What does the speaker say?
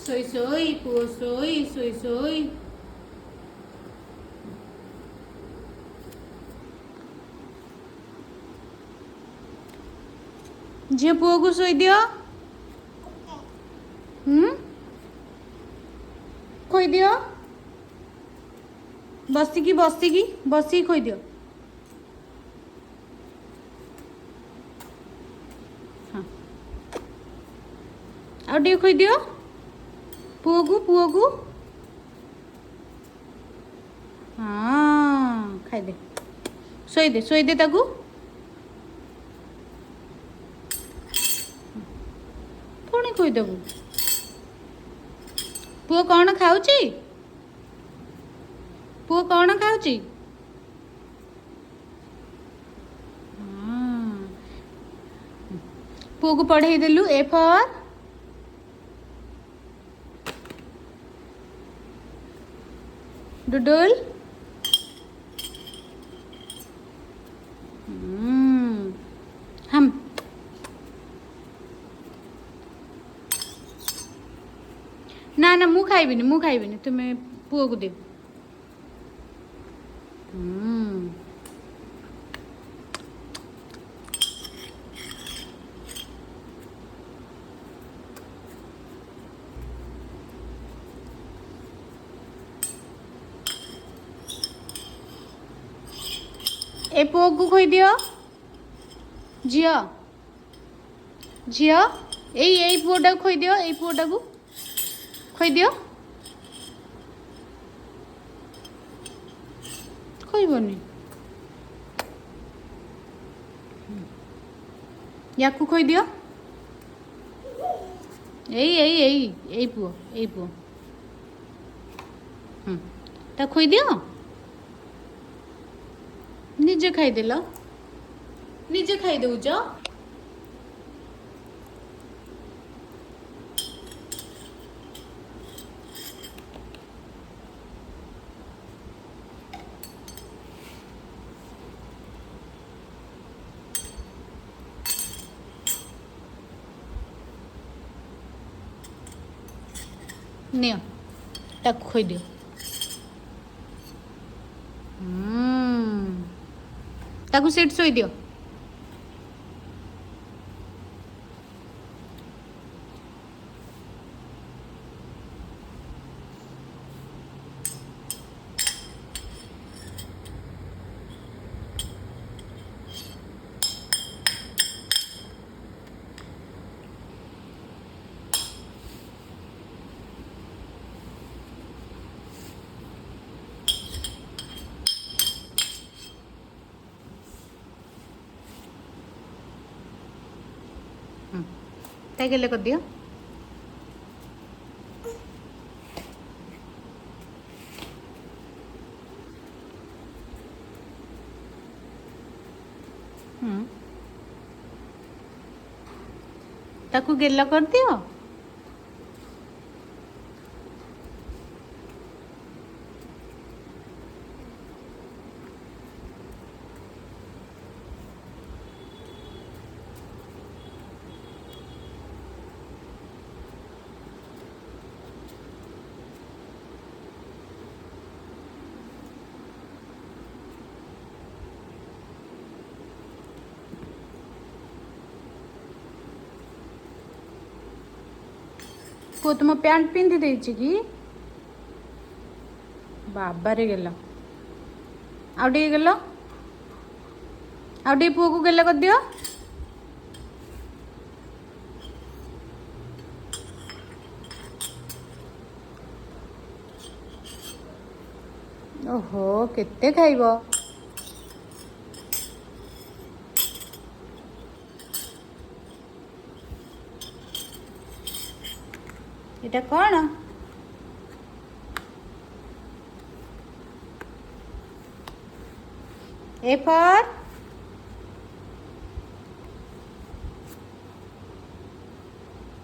ଶୋଇ ଶୋଇ ପୁଅ ଶୋଇ ଶୋଇ ଶୋଇ। ଝିଅ ପୁଅକୁ ଶୋଇ ଦିଅ। ଖୋଇଦିଅ। ବସିକି ଖୋଇଦିଅ। ହଁ ଆଉ ଟିକେ ଖୋଇଦିଅ ପୁଅକୁ। ହଁ ଖାଇଦେ। ଶୋଇଦେ ତାକୁ। ପୁଣି ଖୋଇଦେବୁ। ପୁଅ କ'ଣ ଖାଉଛି? ପୁଅକୁ ପଢ଼େଇ ଦେଲୁ ଏ ଫର୍ ଡୁଡୁଲ। ହମ୍। ନା ମୁଁ ଖାଇବିନି ତୁମେ ପୁଅକୁ ଦିଅ। ଏ ପୁଅକୁ ଖୋଇଦିଅ। ଝିଅ ଏଇ ପୁଅଟାକୁ ଖୋଇଦିଅ। ଖୋଇଦିଅ। ଖୋଇବନି। ୟାକୁ ଖୋଇଦିଅ। ଏଇ ପୁଅ ତାକୁ ଖୋଇଦିଅ। ନିଜେ ଖାଇଦେଲ। ନିଜେ ଖାଇଦଉଛ। ନିଅ ତାକୁ ଖୋଇଦିଅ। ତାକୁ ସେଠି ଶୋଇଦିଅ। ତା ଗେଲେ କରିଦିଅ। ତାକୁ ଗେଲ କରିଦିଅ। ପୁଅ ତୁମ ପ୍ୟାଣ୍ଟ ପିନ୍ଧି ଦେଇଛି କି? ବାବାରେ ଗେଲ। ଆଉ ଟିକେ ଗେଲ। ଆଉ ଟିକେ ପୁଅକୁ ଗେଲ କରିଦିଅ। ଓହୋ କେତେ ଖାଇବ? এটা କ'ଣ? A for